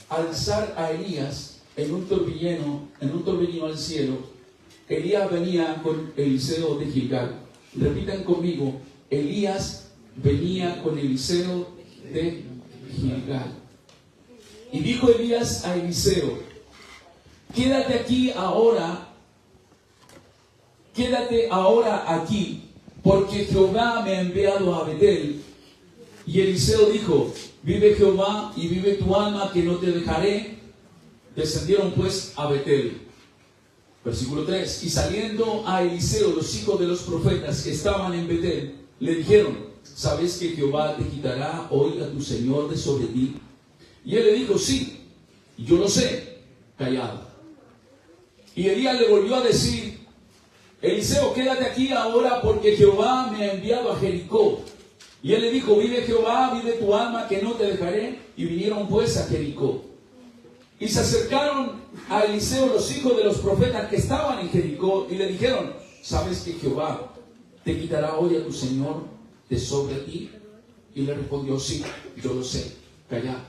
alzar a Elías en un torbellino al cielo, Elías venía con Eliseo de Gilgal. Repitan conmigo, Elías venía con Eliseo de Gilgal. Y dijo Elías a Eliseo, quédate ahora aquí, porque Jehová me ha enviado a Betel. Y Eliseo dijo, vive Jehová y vive tu alma, que no te dejaré. Descendieron pues a Betel. Versículo 3. Y saliendo a Eliseo los hijos de los profetas que estaban en Betel, le dijeron, ¿sabes que Jehová te quitará hoy a tu señor de sobre ti? Y él le dijo, sí, yo lo sé, callado. Y Elías le volvió a decir, Eliseo, quédate aquí ahora, porque Jehová me ha enviado a Jericó. Y él le dijo, vive Jehová, vive tu alma, que no te dejaré. Y vinieron pues a Jericó. Y se acercaron a Eliseo los hijos de los profetas que estaban en Jericó, y le dijeron, ¿sabes que Jehová te quitará hoy a tu señor de sobre ti? Y le respondió, sí, yo lo sé, callad.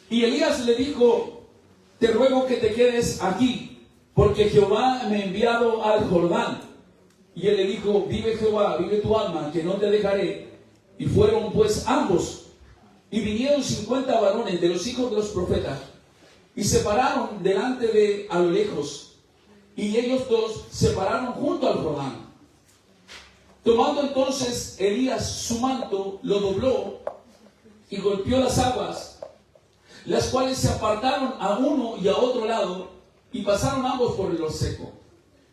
Y Elías le dijo, te ruego que te quedes aquí, porque Jehová me ha enviado al Jordán. Y él le dijo, vive Jehová, vive tu alma, que no te dejaré. Y fueron pues ambos, y vinieron 50 varones de los hijos de los profetas, y se pararon delante de a lo lejos, y ellos dos se pararon junto al Jordán. Tomando entonces Elías su manto, lo dobló, y golpeó las aguas, las cuales se apartaron a uno y a otro lado, y pasaron ambos por el lo seco.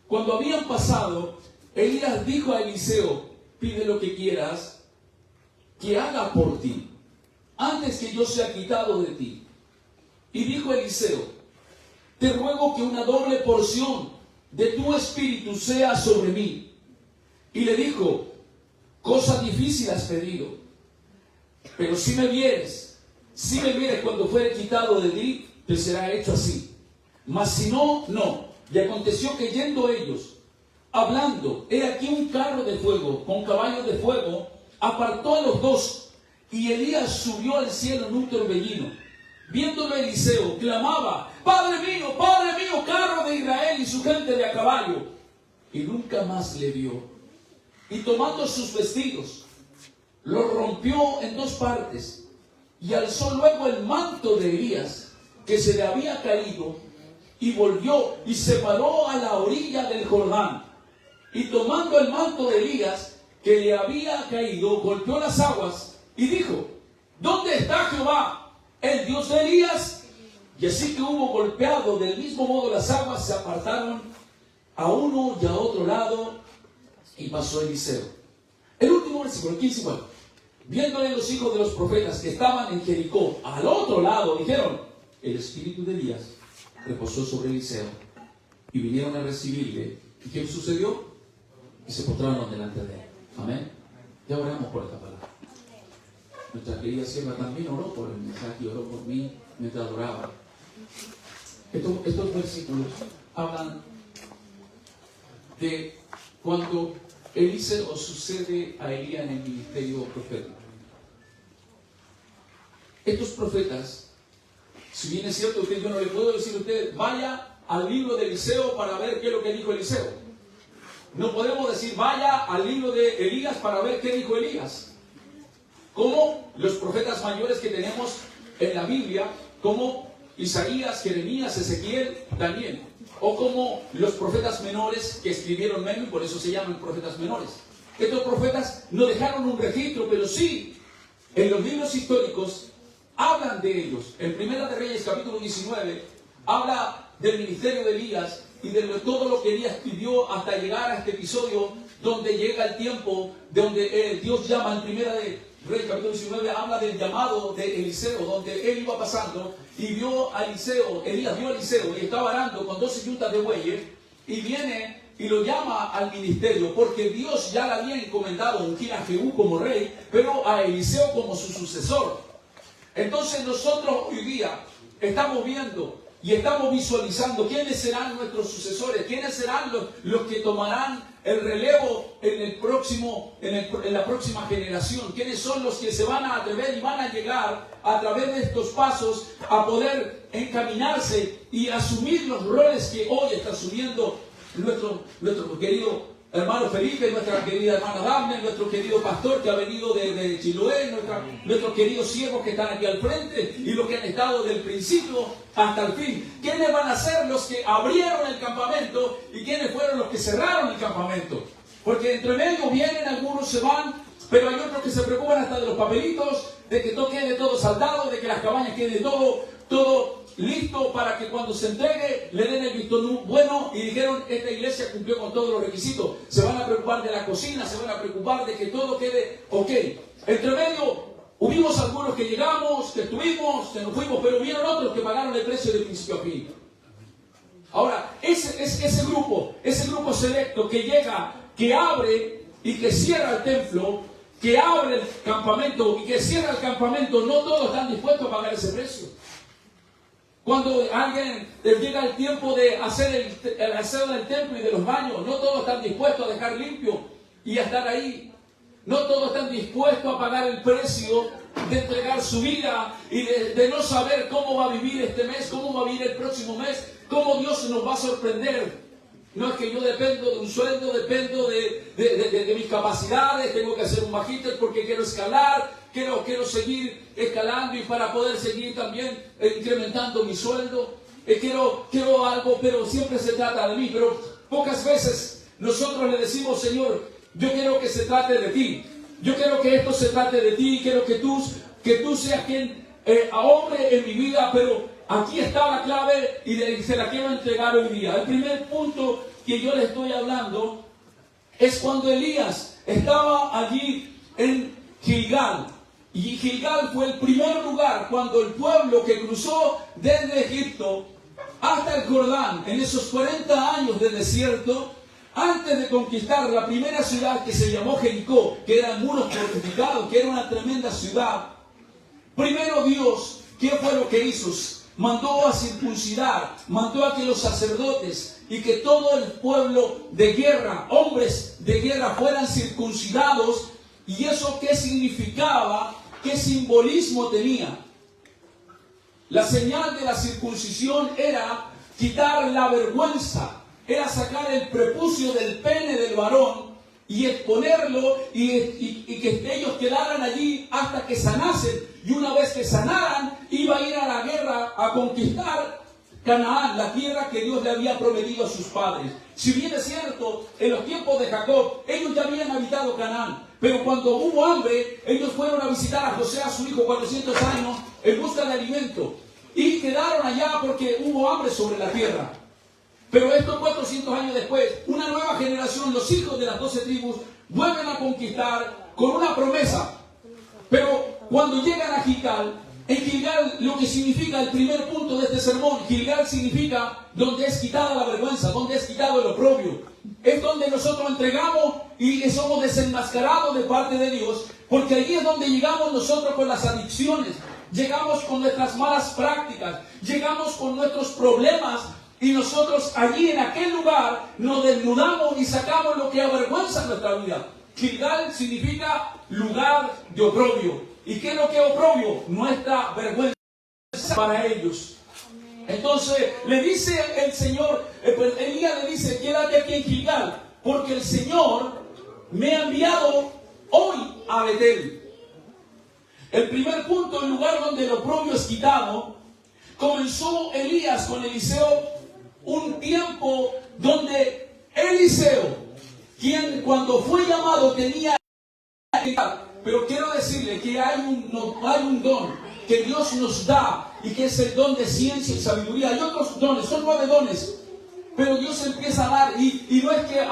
Cuando habían pasado, Elías dijo a Eliseo, pide lo que quieras que haga por ti, antes que yo sea quitado de ti. Y dijo Eliseo, te ruego que una doble porción de tu espíritu sea sobre mí. Y le dijo, cosa difícil has pedido, pero si me vieres cuando fuere quitado de ti, te será hecho así. Mas si no, no. Y aconteció que yendo ellos, hablando, he aquí un carro de fuego, con caballos de fuego, apartó a los dos, y Elías subió al cielo en un torbellino. Viéndolo Eliseo, clamaba, Padre mío, carro de Israel y su gente de a caballo. Y nunca más le vio. Y tomando sus vestidos, los rompió en dos partes, y alzó luego el manto de Elías, que se le había caído, y volvió y se paró a la orilla del Jordán. Y tomando el manto de Elías, que le había caído, golpeó las aguas, y dijo, ¿dónde está Jehová, el Dios de Elías? Y así que hubo golpeado del mismo modo las aguas, se apartaron a uno y a otro lado, y pasó Eliseo. El último versículo, 15, bueno. Viéndole los hijos de los profetas que estaban en Jericó, al otro lado, dijeron, el espíritu de Elías reposó sobre Eliseo. Y vinieron a recibirle. ¿Y qué sucedió? Y se postraron delante de él. Amén. Ya oramos por esta palabra. Nuestra querida sierva también oró por el mensaje y oró por mí mientras adoraba. Estos versículos hablan de cuando Eliseo sucede a Elías en el ministerio profético. Estos profetas, si bien es cierto que yo no le puedo decir a usted, vaya al libro de Eliseo para ver qué es lo que dijo Eliseo. No podemos decir, vaya al libro de Elías para ver qué dijo Elías. Como los profetas mayores que tenemos en la Biblia, como Isaías, Jeremías, Ezequiel, Daniel. O como los profetas menores que escribieron menos, y por eso se llaman profetas menores. Estos profetas no dejaron un registro, pero sí, en los libros históricos, hablan de ellos. En Primera de Reyes, capítulo 19, habla del ministerio de Elías y de todo lo que Elías pidió hasta llegar a este episodio donde llega el tiempo donde Dios llama en Primera de Reyes, capítulo 19, habla del llamado de Eliseo, donde él iba pasando y vio a Eliseo, Elías vio a Eliseo y estaba arando con 12 yuntas de bueyes y viene y lo llama al ministerio porque Dios ya le había encomendado ungir a Jehú como rey, pero a Eliseo como su sucesor. Entonces nosotros hoy día estamos viendo y estamos visualizando quiénes serán nuestros sucesores, quiénes serán los que tomarán el relevo en la próxima generación, quiénes son los que se van a atrever y van a llegar a través de estos pasos a poder encaminarse y asumir los roles que hoy está asumiendo nuestro querido hermano Felipe, nuestra querida hermana Dafne, nuestro querido pastor que ha venido de Chiloé, nuestros queridos siervos que están aquí al frente y los que han estado del principio hasta el fin. ¿Quiénes van a ser los que abrieron el campamento y quiénes fueron los que cerraron el campamento? Porque entre medio vienen, algunos se van, pero hay otros que se preocupan hasta de los papelitos, de que todo quede todo saldado, de que las cabañas quede todo listo para que cuando se entregue le den el visto bueno, y dijeron, esta iglesia cumplió con todos los requisitos. Se van a preocupar de la cocina, se van a preocupar de que todo quede ok. Entre medio hubimos algunos que llegamos, que estuvimos, que nos fuimos, pero hubieron otros que pagaron el precio de principio a fin. Ahora, ese grupo selecto que llega, que abre y que cierra el templo, que abre el campamento y que cierra el campamento, no todos están dispuestos a pagar ese precio. Cuando alguien llega el tiempo de hacer el aseo del templo y de los baños, no todos están dispuestos a dejar limpio y a estar ahí. No todos están dispuestos a pagar el precio de entregar su vida y de no saber cómo va a vivir este mes, cómo va a vivir el próximo mes, cómo Dios nos va a sorprender. No es que yo dependo de un sueldo, dependo de mis capacidades, tengo que hacer un magíster porque quiero escalar, quiero seguir escalando y para poder seguir también incrementando mi sueldo. Quiero algo, pero siempre se trata de mí. Pero pocas veces nosotros le decimos, Señor, yo quiero que se trate de ti. Yo quiero que esto se trate de ti, quiero que tú seas quien hombre en mi vida, pero aquí está la clave y se la quiero entregar hoy día. El primer punto que yo le estoy hablando es cuando Elías estaba allí en Gilgal. Y Gilgal fue el primer lugar cuando el pueblo que cruzó desde Egipto hasta el Jordán, en esos 40 años de desierto, antes de conquistar la primera ciudad que se llamó Jericó, que eran muros fortificados, que era una tremenda ciudad. Primero Dios, ¿qué fue lo que hizo? Mandó a circuncidar, mandó a que los sacerdotes y que todo el pueblo de guerra, hombres de guerra, fueran circuncidados. ¿Y eso qué significaba? ¿Qué simbolismo tenía? La señal de la circuncisión era quitar la vergüenza, era sacar el prepucio del pene del varón y exponerlo y que ellos quedaran allí hasta que sanasen. Y una vez que sanaran, iba a ir a la guerra a conquistar Canaán, la tierra que Dios le había prometido a sus padres. Si bien es cierto, en los tiempos de Jacob, ellos ya habían habitado Canaán. Pero cuando hubo hambre, ellos fueron a visitar a José, a su hijo, 400 años, en busca de alimento. Y quedaron allá porque hubo hambre sobre la tierra. Pero estos 400 años después, una nueva generación, los hijos de las 12 tribus, vuelven a conquistar con una promesa. Pero cuando llegan a Gilgal, en Gilgal lo que significa el primer punto de este sermón, Gilgal significa donde es quitada la vergüenza, donde es quitado el oprobio. Es donde nosotros entregamos y somos desenmascarados de parte de Dios, porque allí es donde llegamos nosotros con las adicciones, llegamos con nuestras malas prácticas, llegamos con nuestros problemas. Y nosotros allí en aquel lugar nos desnudamos y sacamos lo que avergüenza nuestra vida. Gilgal significa lugar de oprobio. ¿Y qué es lo que es oprobio? Nuestra vergüenza para ellos. Entonces le dice el Señor, Elías le dice, quédate aquí en Gilgal, porque el Señor me ha enviado hoy a Betel. El primer punto, el lugar donde el oprobio es quitado, comenzó Elías con Eliseo. Un tiempo donde Eliseo, quien cuando fue llamado tenía... Pero quiero decirle que hay un don que Dios nos da y que es el don de ciencia y sabiduría. Hay otros dones, son 9 dones. Pero Dios empieza a dar y no es que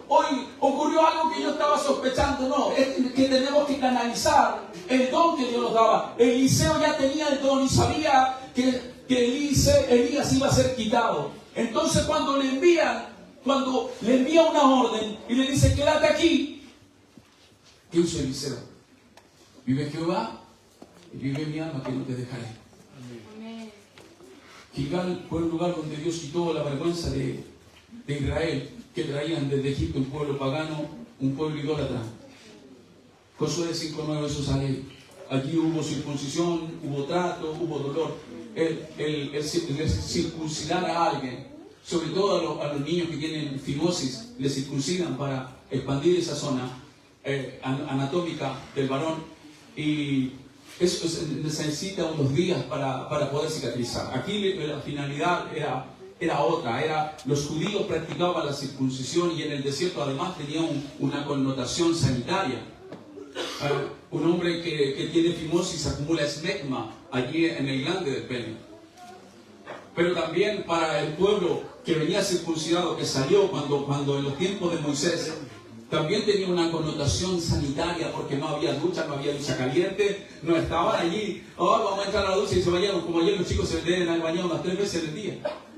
hoy ocurrió algo que yo estaba sospechando, no. Es que tenemos que canalizar el don que Dios nos daba. Eliseo ya tenía el don y sabía que Elías iba a ser quitado. Entonces cuando le envía una orden y le dice, quédate aquí, ¿qué hizo Eliseo? Vive Jehová y vive mi alma que no te dejaré. Amén. Gilgal fue un lugar donde Dios quitó la vergüenza de Israel, que traían desde Egipto un pueblo pagano, un pueblo idólatra. Josué 5:9 eso sale. Allí hubo circuncisión, hubo trato, hubo dolor. El circuncidar a alguien, sobre todo a los niños que tienen fimosis, les circuncidan para expandir esa zona anatómica del varón, y eso se necesita unos días para poder cicatrizar. Aquí la finalidad era otra, los judíos practicaban la circuncisión y en el desierto además tenía una connotación sanitaria. Un hombre que tiene fimosis acumula esmegma allí en el glande del pene. Pero también para el pueblo que venía circuncidado, que salió cuando en los tiempos de Moisés, también tenía una connotación sanitaria, porque no había ducha caliente, no estaban allí, vamos a entrar a la ducha y se bañaron, como ayer los chicos se deben haber bañado unas 3 veces al día.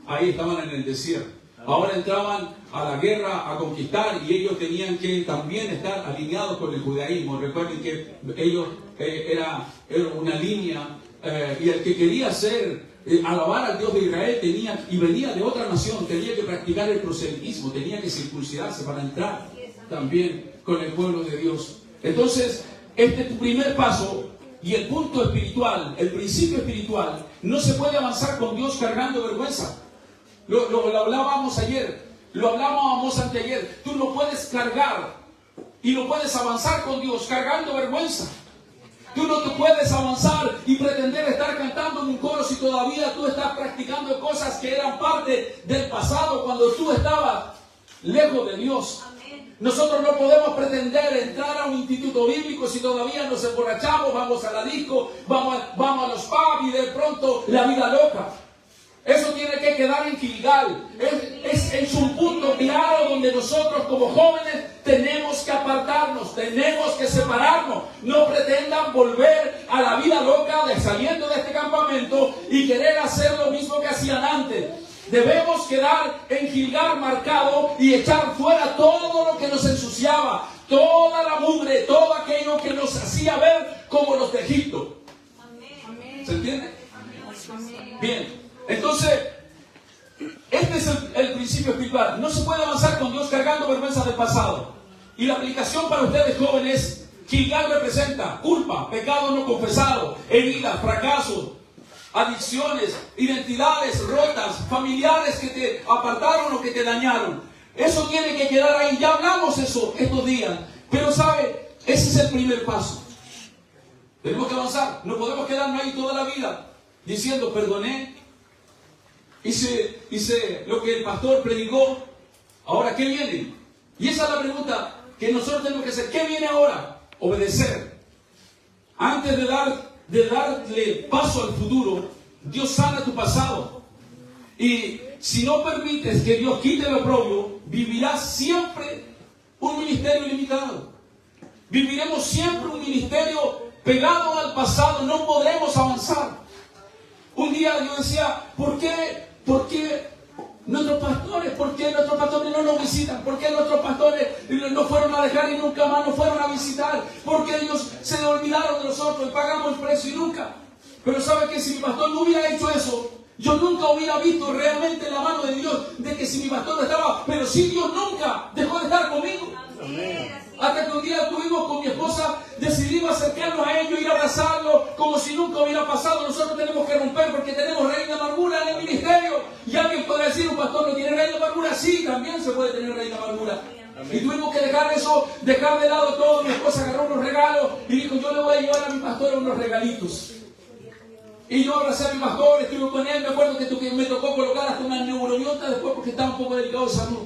Ahí estaban en el desierto. Ahora entraban a la guerra a conquistar y ellos tenían que también estar alineados con el judaísmo. Recuerden que ellos era una línea y el que quería alabar al Dios de Israel y venía de otra nación, tenía que practicar el proselitismo, tenía que circuncidarse para entrar también con el pueblo de Dios. Entonces, este es tu primer paso y el punto espiritual, el principio espiritual. No se puede avanzar con Dios cargando vergüenza. Lo hablábamos ayer, lo hablábamos anteayer. Tú no puedes cargar y no puedes avanzar con Dios cargando vergüenza. Tú no te puedes avanzar y pretender estar cantando en un coro si todavía tú estás practicando cosas que eran parte del pasado cuando tú estabas lejos de Dios. Nosotros no podemos pretender entrar a un instituto bíblico si todavía nos emborrachamos, vamos a la disco, vamos a los pubs y de pronto la vida loca. Eso tiene que quedar en Gilgal. Es un punto claro donde nosotros como jóvenes tenemos que apartarnos, tenemos que separarnos. No pretendan volver a la vida loca saliendo de este campamento y querer hacer lo mismo que hacían antes. Debemos quedar en Gilgal marcado y echar fuera todo lo que nos ensuciaba, toda la mugre, todo aquello que nos hacía ver como los de Egipto. ¿Se entiende? Bien. Entonces, este es el principio espiritual. No se puede avanzar con Dios cargando vergüenza del pasado. Y la aplicación para ustedes jóvenes, Gilgal representa culpa, pecado no confesado, heridas, fracasos, adicciones, identidades rotas, familiares que te apartaron o que te dañaron. Eso tiene que quedar ahí. Ya hablamos eso estos días. Pero ¿sabe? Ese es el primer paso. Tenemos que avanzar. No podemos quedarnos ahí toda la vida diciendo perdoné. Hice lo que el pastor predicó. Ahora, ¿qué viene? Y esa es la pregunta que nosotros tenemos que hacer. ¿Qué viene ahora? Obedecer. Antes de darle paso al futuro, Dios sana tu pasado. Y si no permites que Dios quite lo propio, vivirás siempre un ministerio limitado. Viviremos siempre un ministerio pegado al pasado. No podremos avanzar. Un día yo decía, ¿por qué nuestros pastores no nos visitan? ¿Por qué nuestros pastores no fueron a dejar y nunca más nos fueron a visitar? ¿Por qué ellos se olvidaron de nosotros y pagamos el precio y nunca? Pero ¿sabe que si mi pastor no hubiera hecho eso, yo nunca hubiera visto realmente la mano de Dios, de que si mi pastor no estaba, pero si Dios nunca dejó de estar conmigo? Amén. Hasta que un día estuvimos con mi esposa, decidimos acercarnos a ellos, ir a abrazarlos, como si nunca hubiera pasado. Nosotros tenemos que romper porque tenemos raíz de amargura en el ministerio. Y alguien podrá decir, un pastor no tiene raíz de amargura. Sí, también se puede tener raíz de amargura. Amén. Y tuvimos que dejar eso, dejar de lado todo. Mi esposa agarró unos regalos y dijo, yo le voy a llevar a mi pastor unos regalitos. Y yo abracé a mi pastor, estuve con él, me acuerdo que me tocó colocar hasta una neurobiota después porque estaba un poco delicado de salud.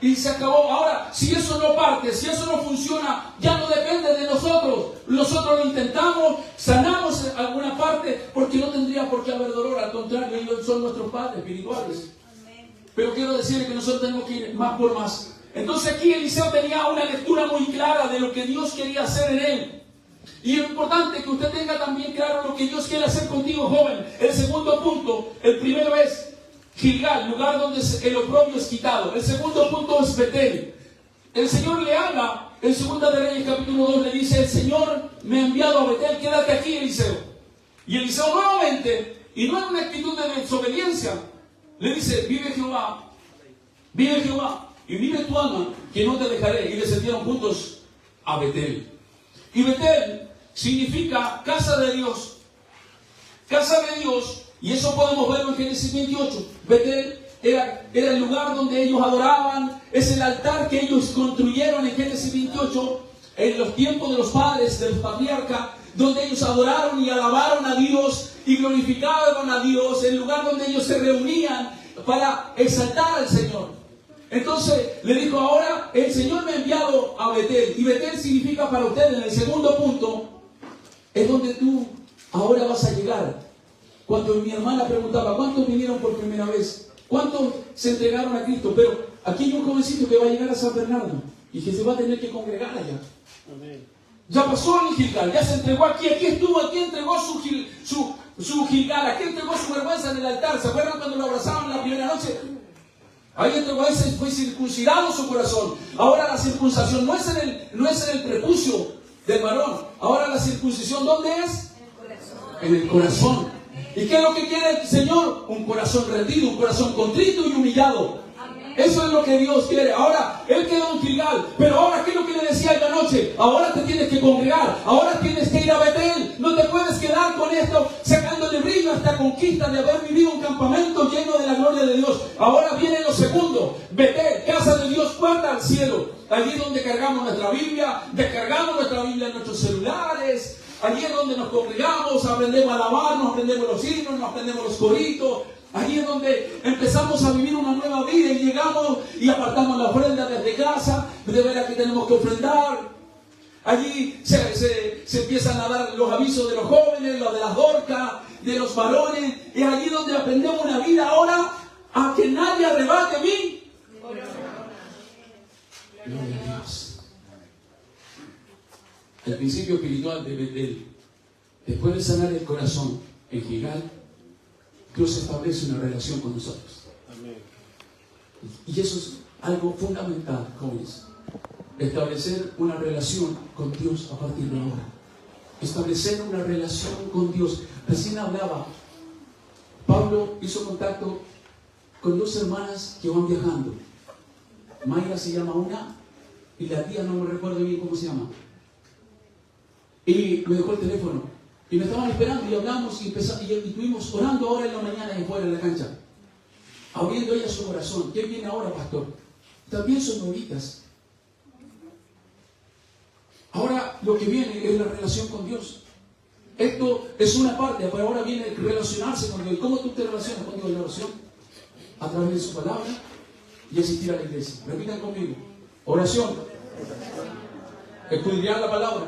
Y se acabó. Ahora, si eso no parte, si eso no funciona, ya no depende de nosotros. Nosotros lo intentamos, sanamos en alguna parte, porque no tendría por qué haber dolor. Al contrario, ellos son nuestros padres espirituales. Pero quiero decirles que nosotros tenemos que ir más por más. Entonces aquí Eliseo tenía una lectura muy clara de lo que Dios quería hacer en él. Y es importante que usted tenga también claro lo que Dios quiere hacer contigo, joven. El segundo punto, el primero es Gilgal, lugar donde el oprobio es quitado. El segundo punto es Betel. El Señor le habla, en 2 de Reyes capítulo 2 le dice, el Señor me ha enviado a Betel, quédate aquí, Eliseo. Y Eliseo nuevamente Y no en una actitud de desobediencia. Le dice, vive Jehová, y vive tu alma, que no te dejaré. Y descendieron juntos a Betel. Y Betel significa casa de Dios. Casa de Dios, y eso podemos verlo en Génesis 28. Betel era el lugar donde ellos adoraban, es el altar que ellos construyeron en Génesis 28, en los tiempos de los padres, del patriarca, donde ellos adoraron y alabaron a Dios y glorificaron a Dios, el lugar donde ellos se reunían para exaltar al Señor. Entonces le dijo, ahora el Señor me ha enviado a Betel, y Betel significa para ustedes, en el segundo punto, es donde tú ahora vas a llegar. Cuando mi hermana preguntaba, ¿cuántos vinieron por primera vez? ¿Cuántos se entregaron a Cristo? Pero aquí hay un jovencito que va a llegar a San Bernardo y que se va a tener que congregar allá. Amén. Ya pasó el Gilgal, ya se entregó aquí estuvo, aquí entregó su Gilgal, aquí entregó su vergüenza en el altar. ¿Se acuerdan cuando lo abrazaban la primera noche? Ahí entregó ese, fue circuncidado su corazón. Ahora la circuncisión no es en el prepucio del varón. Ahora la circuncisión, ¿dónde es? En el corazón. ¿Y qué es lo que quiere el Señor? Un corazón rendido, un corazón contrito y humillado. Eso es lo que Dios quiere. Ahora, Él quedó en Gilgal. Pero ahora, ¿qué es lo que le decía esta noche? Ahora te tienes que congregar. Ahora tienes que ir a Betel. No te puedes quedar con esto, sacándole brillo a esta conquista de haber vivido un campamento lleno de la gloria de Dios. Ahora viene lo segundo. Betel, casa de Dios, puerta al cielo. Allí es donde cargamos nuestra Biblia, descargamos nuestra Biblia en nuestros celulares. Allí es donde nos congregamos, aprendemos a alabarnos, aprendemos los himnos, aprendemos los coritos. Allí es donde empezamos a vivir una nueva vida y llegamos y apartamos la ofrenda desde casa, de ver a qué tenemos que ofrendar. Allí se empiezan a dar los avisos de los jóvenes, los de las dorcas, de los varones. Es allí donde aprendemos una vida ahora a que nadie arrebate mi gloria a Dios. El principio espiritual de Betel, después de sanar el corazón en Gilgal, Dios establece una relación con nosotros. Amén. Y eso es algo fundamental, jóvenes. Establecer una relación con Dios a partir de ahora. Establecer una relación con Dios. Recién hablaba, Pablo hizo contacto con dos hermanas que van viajando. Mayra se llama una y la tía no me recuerdo bien cómo se llama. Y me dejó el teléfono. Y me estaban esperando y hablamos y estuvimos orando ahora en la mañana y fuera de la cancha. Abriendo ella su corazón. ¿Quién viene ahora, pastor? También son novitas. Ahora lo que viene es la relación con Dios. Esto es una parte, pero ahora viene relacionarse con Dios. ¿Y cómo tú te relacionas con Dios en la oración? A través de su palabra y asistir a la iglesia. Repitan conmigo. Oración. Estudiar la palabra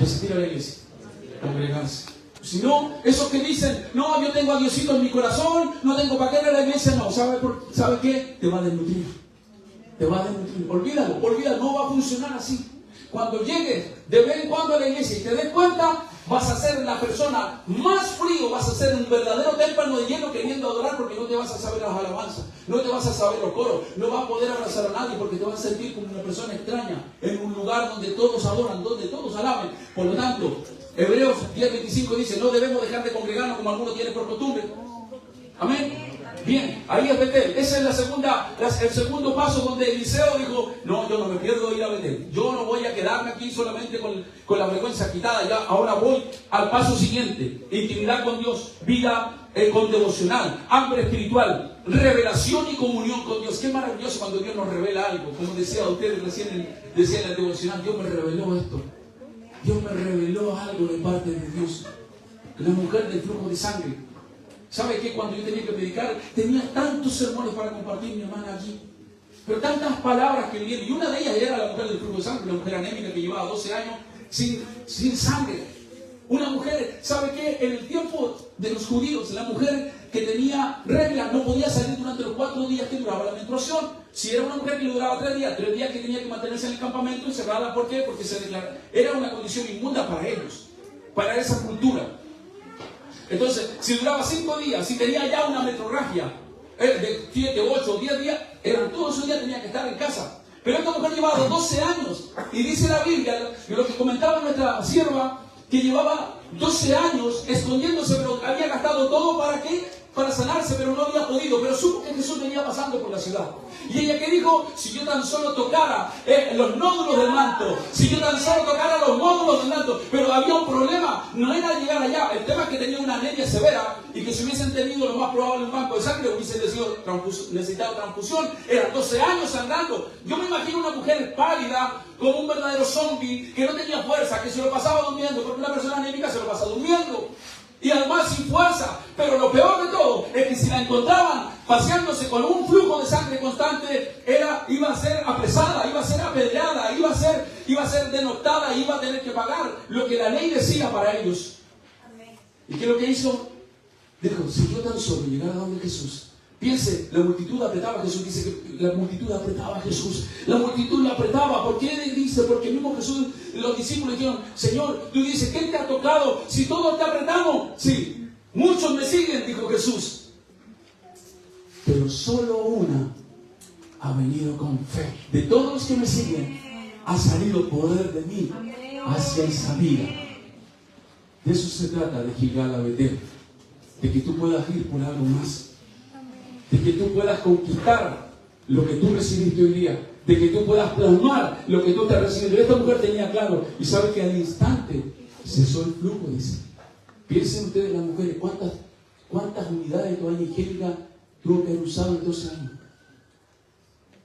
y asistir a la iglesia. Congregarse. Si no, esos que dicen, no, yo tengo a Diosito en mi corazón, no tengo para qué ir a la iglesia, no. ¿Sabe qué? Te va a desnutrir. Te va a desnutrir. Olvídalo, no va a funcionar así. Cuando llegues de vez en cuando a la iglesia y te des cuenta, vas a ser la persona más frío, vas a ser un verdadero témpano de hielo queriendo adorar, porque no te vas a saber las alabanzas, no te vas a saber los coros, no vas a poder abrazar a nadie porque te vas a sentir como una persona extraña en un lugar donde todos adoran, donde todos alaben. Por lo tanto, Hebreos 10:25 dice, no debemos dejar de congregarnos como algunos tienen por costumbre. Amén. Bien, ahí es Betel. Ese es el segundo paso donde Eliseo dijo, no, yo no me pierdo de ir a Betel. Yo no voy a quedarme aquí solamente con la vergüenza quitada. Ya, ahora voy al paso siguiente. Intimidad con Dios, vida con devocional, hambre espiritual, revelación y comunión con Dios. Qué maravilloso cuando Dios nos revela algo. Como decía ustedes recién, decía en el devocional, Dios me reveló esto. Dios me reveló algo de parte de Dios. La mujer del flujo de sangre. ¿Sabe qué? Cuando yo tenía que predicar, tenía tantos sermones para compartir mi hermana allí. Pero tantas palabras que vinieron. Y una de ellas era la mujer del flujo de sangre, la mujer anémica que llevaba 12 años sin sangre. Una mujer, ¿sabe qué? En el tiempo de los judíos, la mujer que tenía regla no podía salir durante los 4 días que duraba la menstruación. Si era una mujer que le duraba 3 días que tenía que mantenerse en el campamento encerrada. ¿Por qué? Porque era una condición inmunda para ellos, para esa cultura. Entonces, si duraba 5 días, si tenía ya una metrorragia de 7, 8, 10 días, todos esos días tenía que estar en casa. Pero esta mujer llevaba 12 años. Y dice la Biblia, lo que comentaba nuestra sierva, que llevaba 12 años escondiéndose, pero había gastado todo ¿para qué? Para sanarse, pero no había podido. Pero supo que Jesús venía pasando por la ciudad. Y ella que dijo, si yo tan solo tocara los nódulos del manto, si yo tan solo tocara los nódulos del manto, pero había un problema, no era llegar allá. El tema es que tenía una anemia severa y que si hubiesen tenido lo más probable un banco de sangre, hubiesen necesitado transfusión. Eran 12 años sangrando. Yo me imagino una mujer pálida, como un verdadero zombie, que no tenía fuerza, que se lo pasaba durmiendo, porque una persona anémica se lo pasa durmiendo. Y además sin fuerza. Pero lo peor de todo es que si la encontraban paseándose con un flujo de sangre constante, iba a ser apresada, iba a ser apedreada, iba a ser denoctada, iba a tener que pagar lo que la ley decía para ellos. Amén. ¿Y qué es lo que hizo? Dijo, si yo tan solo llegara a donde Jesús. Piense, la multitud apretaba a Jesús. Dice que la multitud apretaba a Jesús. La multitud le apretaba. ¿Por qué dice? Porque el mismo Jesús, los discípulos dijeron, Señor, tú dices, ¿qué te ha tocado? Si todos te apretamos. Sí, muchos me siguen, dijo Jesús. Pero solo una ha venido con fe. De todos los que me siguen, ha salido poder de mí hacia esa vida. De eso se trata de Gilgal a Betel. De que tú puedas ir por algo más. De que tú puedas conquistar lo que tú recibiste hoy día, de que tú puedas plasmar lo que tú estás recibiendo. Esta mujer tenía claro, y sabe que al instante cesó el flujo, dice. Piensen ustedes las mujeres, cuántas unidades de toalla higiénica tuvo que haber usado en 12 años.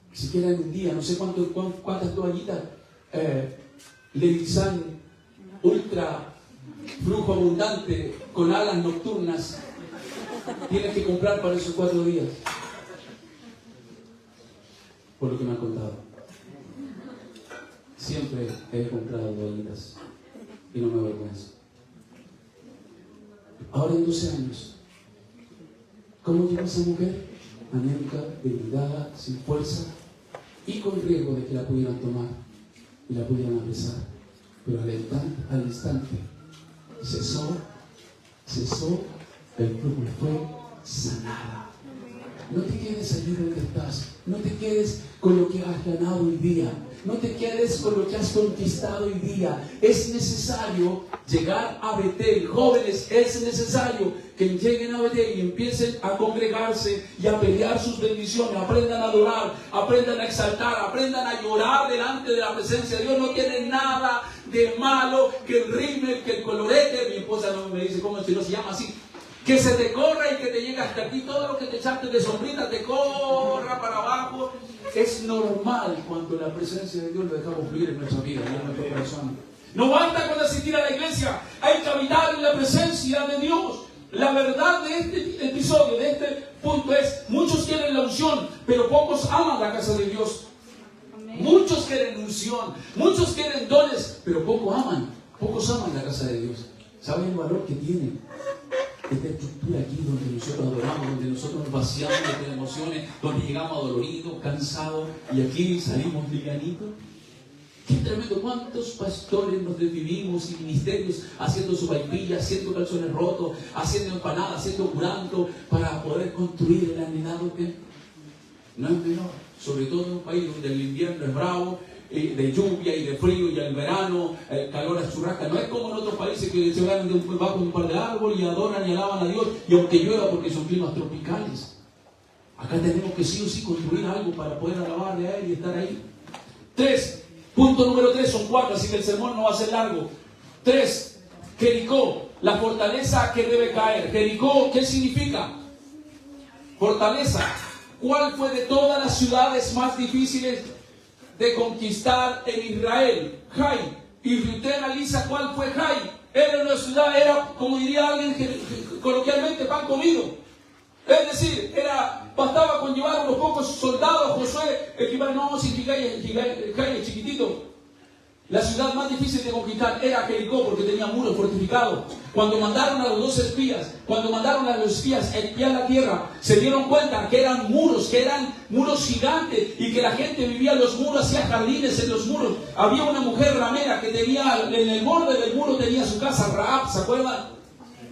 Ni siquiera en un día, no sé cuántas toallitas Levisan ultra flujo abundante con alas nocturnas tienes que comprar para esos 4 días. Por lo que me han contado. Siempre he comprado toallitas y no me avergüenzo. Ahora en 12 años, ¿cómo llegó esa mujer? Anémica, debilitada, sin fuerza y con riesgo de que la pudieran tomar y la pudieran apresar. Pero al instante cesó el flujo, fue sanada. No te quedes allí donde estás. No te quedes con lo que has ganado hoy día. No te quedes con lo que has conquistado hoy día. Es necesario llegar a Betel. Jóvenes, es necesario que lleguen a Betel y empiecen a congregarse y a pelear sus bendiciones. Aprendan a adorar, aprendan a exaltar, aprendan a llorar delante de la presencia de Dios. No tiene nada de malo que el rímel, que el colorete. Mi esposa no me dice cómo si no se llama así. Que se te corra y que te llegue hasta aquí. Todo lo que te echaste de sombrita te corra para abajo. Es normal cuando la presencia de Dios lo dejamos fluir en nuestra vida, en nuestro corazón. No basta con asistir a la iglesia. Hay que habitar en la presencia de Dios. La verdad de este episodio, de este punto es, muchos quieren la unción, pero pocos aman la casa de Dios. Amén. Muchos quieren unción, muchos quieren dones, pero pocos aman la casa de Dios. ¿Saben el valor que tiene esta estructura aquí donde nosotros adoramos, donde nosotros nos vaciamos de emociones, donde llegamos adoloridos, cansados y aquí salimos livianitos? Qué tremendo. ¿Cuántos pastores nos desvivimos y ministerios haciendo sopaipillas, haciendo calzones rotos, haciendo empanadas, haciendo curanto para poder construir el anhelado que no es menor? Sobre todo en un país donde el invierno es bravo, de lluvia y de frío, y el verano, el calor a churrasca. No es como en otros países que se van bajo un par de árboles y adoran y alaban a Dios, y aunque llueva, porque son climas tropicales. Acá tenemos que sí o sí construir algo para poder alabarle a Él y estar ahí. 3. Punto número 3, son 4, así que el sermón no va a ser largo. 3. Jericó, la fortaleza que debe caer. Jericó, ¿qué significa? Fortaleza. ¿Cuál fue de todas las ciudades más difíciles de conquistar en Israel? Jai. Y usted analiza cuál fue Jai. Era una ciudad, era, como diría alguien coloquialmente, pan comido. Es decir, bastaba con llevar unos pocos soldados. Josué equivale, no, si Jai es chiquitito. La ciudad más difícil de conquistar era Jericó, porque tenía muros fortificados. Cuando mandaron a los espías a espiar la tierra, se dieron cuenta que eran muros gigantes, y que la gente vivía en los muros, hacía jardines en los muros. Había una mujer ramera que tenía, en el borde del muro tenía su casa, Rahab, ¿se acuerdan?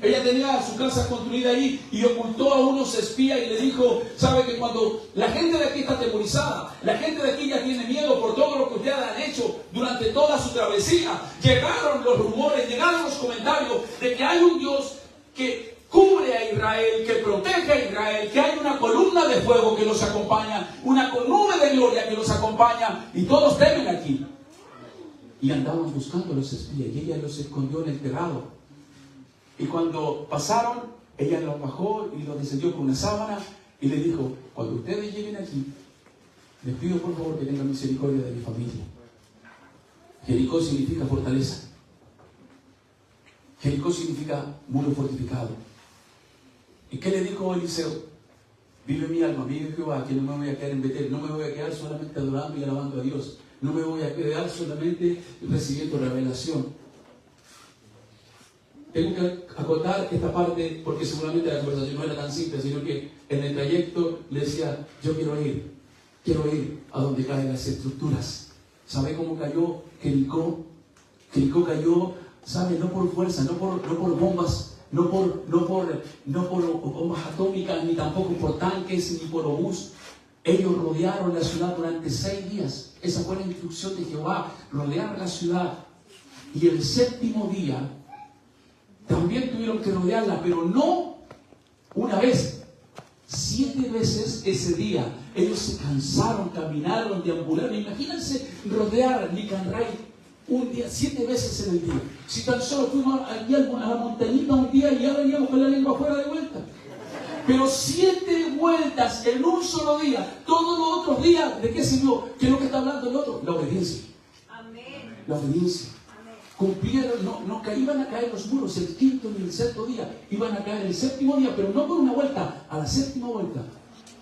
Ella tenía su casa construida ahí y ocultó a unos espías y le dijo, sabe que cuando la gente de aquí está atemorizada, la gente de aquí ya tiene miedo por todo lo que ustedes han hecho durante toda su travesía, llegaron los rumores, llegaron los comentarios de que hay un Dios que cubre a Israel, que protege a Israel, que hay una columna de fuego que los acompaña, una nube de gloria que los acompaña, y todos temen aquí. Y andaban buscando a los espías y ella los escondió en el terrado. Y cuando pasaron, ella los bajó y los descendió con una sábana y le dijo, cuando ustedes lleguen aquí, les pido por favor que tengan misericordia de mi familia. Jericó significa fortaleza. Jericó significa muro fortificado. ¿Y qué le dijo Eliseo? Vive mi alma, vive Jehová, que no me voy a quedar en Betel, no me voy a quedar solamente adorando y alabando a Dios, no me voy a quedar solamente recibiendo revelación. Tengo que acotar esta parte porque seguramente la conversación no era tan simple, sino que en el trayecto le decía, yo quiero ir a donde caen las estructuras. ¿Sabe cómo cayó Jericó? Jericó cayó, ¿sabe? No por fuerza, no por bombas, no por bombas atómicas, ni tampoco por tanques, ni por obús. Ellos rodearon la ciudad durante 6 días. Esa fue la instrucción de Jehová, rodear la ciudad. Y el 7º día también tuvieron que rodearla, pero no una vez, 7 veces ese día. Ellos se cansaron, caminaron, deambularon. Imagínense rodear Nicanray un día, 7 veces en el día. Si tan solo fuimos allí a la montañita un día y ya veníamos con la lengua afuera de vuelta. Pero 7 vueltas en un solo día. Todos los otros días, ¿de qué sirvió? ¿Qué es lo que está hablando el otro? La obediencia. Amén. La obediencia. Amén. Cumplieron, iban a caer los muros el 5º ni el 6º día. Iban a caer el 7º día, pero no por una vuelta. A la 7ª vuelta,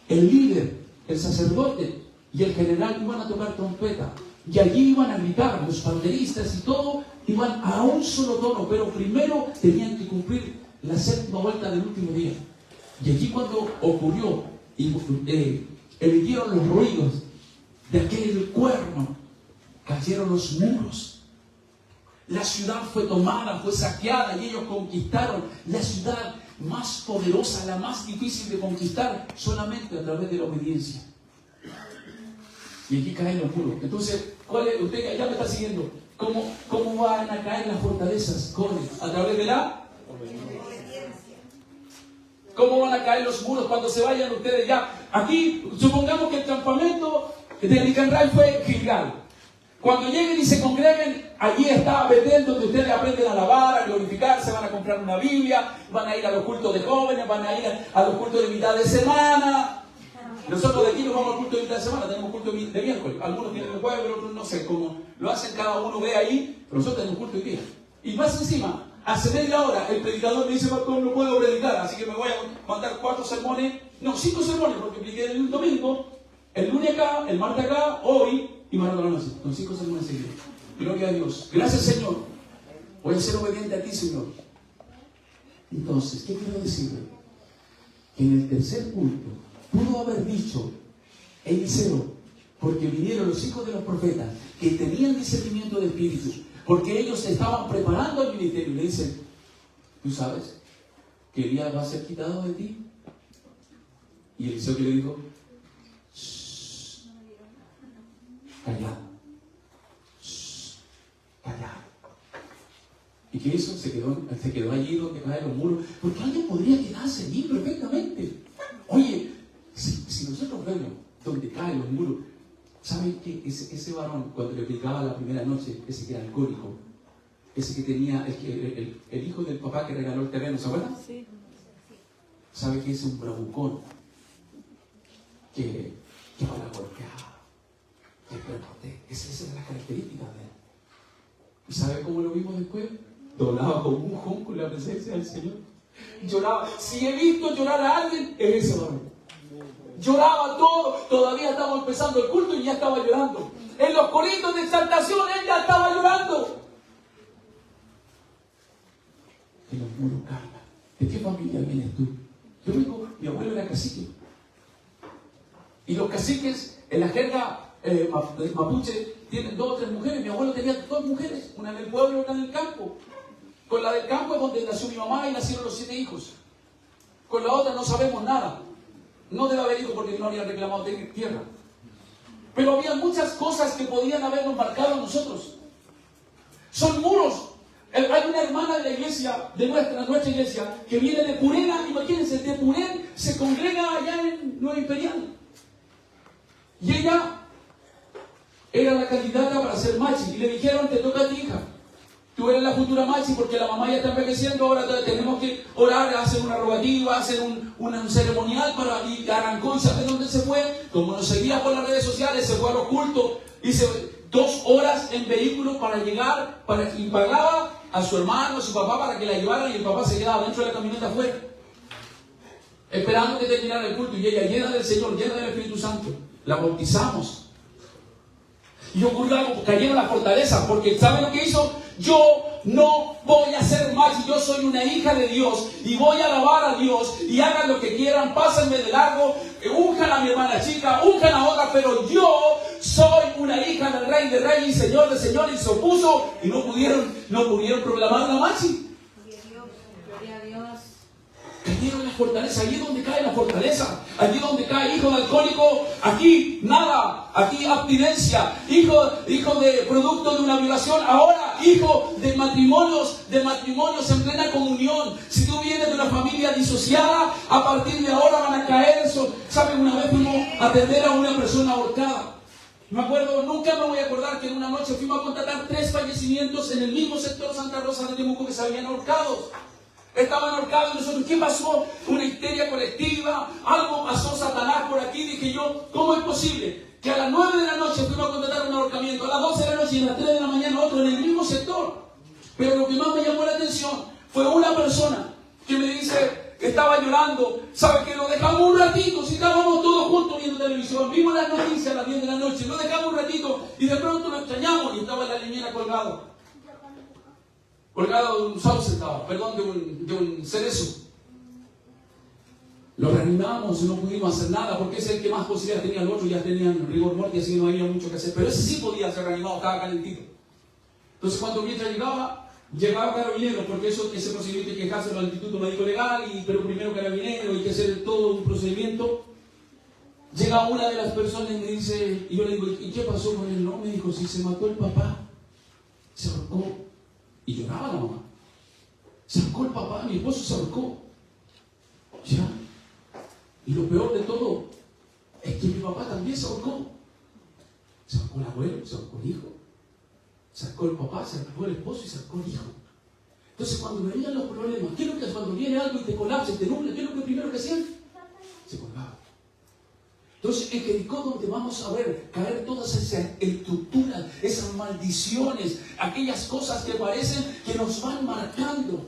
el líder, el sacerdote y el general iban a tocar trompeta. Y allí iban a gritar, los panderistas y todo, iban a un solo tono, pero primero tenían que cumplir la 7ª vuelta del último día. Y allí cuando ocurrió, emitieron los ruidos de aquel cuerno, cayeron los muros. La ciudad fue tomada, fue saqueada y ellos conquistaron la ciudad más poderosa, la más difícil de conquistar, solamente a través de la obediencia. Y allí caen los muros. Entonces, usted ya me está siguiendo. ¿Cómo van a caer las fortalezas, jóvenes? A través de la obediencia. ¿Cómo van a caer los muros cuando se vayan ustedes ya? Aquí, supongamos que el campamento de Nicanray fue Gilgal. Cuando lleguen y se congreguen, allí está Betel, donde ustedes aprenden a alabar, a glorificarse, van a comprar una Biblia, van a ir a los cultos de jóvenes, van a ir a los cultos de mitad de semana. Nosotros de aquí nos vamos al culto de mitad de semana, tenemos culto de miércoles. Algunos tienen el jueves, otros no sé cómo lo hacen, cada uno ve ahí, pero nosotros tenemos culto hoy día. Y más encima, hace media hora el predicador me dice, pastor, no puedo predicar, así que me voy a mandar 5 sermones, porque prediqué el domingo, el lunes acá, el martes acá, hoy, y mañana la noche, con 5 sermones seguidos. Gloria a Dios. Gracias, Señor. Voy a ser obediente a ti, Señor. Entonces, ¿qué quiero decirle? Que en el tercer culto, pudo haber dicho Eliseo, porque vinieron los hijos de los profetas que tenían discernimiento de espíritus, porque ellos se estaban preparando al ministerio, y le dicen, ¿tú sabes que Elías va a ser quitado de ti? Y Eliseo que le dijo, callad, callad. ¿Y qué hizo? Se quedó allí donde caen los muros, porque alguien podría quedarse allí perfectamente. Oye, si nosotros vemos donde caen los muros, ¿saben qué? Ese varón, cuando le predicaba la primera noche, ese que era alcohólico, ese que tenía, el hijo del papá que regaló el terreno, ¿se acuerdan? Sí. ¿Sabe que es un bravucón? Que va a golpear, que prepotente. Esa es la característica de él. ¿Y sabe cómo lo vimos después? Doblaba como un jonco en la presencia del Señor. Lloraba. Si he visto llorar a alguien, es ese varón. Lloraba todo. Todavía estamos empezando el culto y ya estaba llorando. En los coritos de exaltación, él ya estaba llorando. Que los muros caigan. ¿De qué familia vienes tú? Yo vengo, mi abuelo era cacique. Y los caciques, en la jerga mapuche, tienen 2 o 3 mujeres. Mi abuelo tenía 2 mujeres, una en el pueblo y otra en el campo. Con la del campo es donde nació mi mamá y nacieron los 7 hijos. Con la otra no sabemos nada. No debe haber hijos porque no habían reclamado tierra. Pero había muchas cosas que podían habernos marcado a nosotros. Son muros. Hay una hermana de la iglesia, de nuestra iglesia, que viene de Purena. Imagínense, de Purén se congrega allá en Nueva Imperial. Y ella era la candidata para ser machi. Y le dijeron, te toca a ti, hija. Tú eres la futura machi porque la mamá ya está envejeciendo. Ahora tenemos que orar, hacer una rogativa, hacer un ceremonial para... Y arrancó y ¿sabe dónde se fue? Como nos seguía por las redes sociales, se fue a los cultos. Hice 2 horas en vehículo para llegar y pagaba a su hermano, a su papá para que la llevaran y el papá se quedaba dentro de la camioneta afuera. Esperando que terminara el culto. Y ella llena del Señor, llena del Espíritu Santo. La bautizamos. Y ocurrió algo, cayó en la fortaleza, porque ¿sabe lo que hizo? Yo no voy a ser más, yo soy una hija de Dios y voy a alabar a Dios y hagan lo que quieran, pásenme de largo, unjan a mi hermana chica, unjan a otra, pero yo soy una hija del Rey de Reyes y Señor de Señores, y se opuso y no pudieron proclamar la machi. Gloria a Dios. Cayeron en la fortaleza, allí es donde cae la fortaleza, allí es donde cae hijo de alcohólico, aquí nada, aquí abstinencia, hijo de producto de una violación, ahora hijo de matrimonios en plena comunión. Si tú vienes de una familia disociada, a partir de ahora van a caer eso. ¿Saben? Una vez fuimos a atender a una persona ahorcada. Me acuerdo, nunca me voy a acordar que en una noche fuimos a contratar 3 fallecimientos en el mismo sector Santa Rosa de Temuco que se habían ahorcado. Estaban ahorcados y nosotros, ¿qué pasó? Una histeria colectiva, algo pasó, Satanás por aquí. Dije yo, ¿cómo es posible que a las 9 de la noche fuimos a contratar un ahorcamiento, a las 12 de la noche y a las 3 de la mañana otro en el mismo sector? Pero lo que más me llamó la atención fue una persona que me dice que estaba llorando. ¿Sabe que lo dejamos un ratito? Si estábamos todos juntos viendo televisión, vimos las noticias a las 10 de la noche, lo dejamos un ratito y de pronto lo extrañamos y estaba en la leñera colgado de un sauce, de un cerezo. Lo reanimamos y no pudimos hacer nada porque es el que más posibilidad tenía. El otro ya tenían rigor mortis, así que no había mucho que hacer, pero ese sí podía ser reanimado, estaba calentito. Entonces cuando mientras llegaba Carabineros, porque ese procedimiento hay que dejárselo al Instituto Médico Legal, pero primero Carabineros, hay que hacer todo un procedimiento. Llega una de las personas y me dice, y yo le digo, ¿y qué pasó con él? No, me dijo, si se mató el papá, se ahorcó. Y lloraba la mamá. Se ahorcó el papá, mi esposo se ahorcó. ¿Ya? Y lo peor de todo es que mi papá también se ahorcó. Se ahorcó el abuelo, se ahorcó el hijo. Se ahorcó el papá, se ahorcó el esposo y se ahorcó el hijo. Entonces cuando venían los problemas, ¿qué es lo que cuando viene algo y te colapsa y te nubla? ¿Qué es lo que primero que hacían? Se colgaba. Entonces, en Jericó, donde vamos a ver caer todas esas estructuras, esas maldiciones, aquellas cosas que parecen que nos van marcando.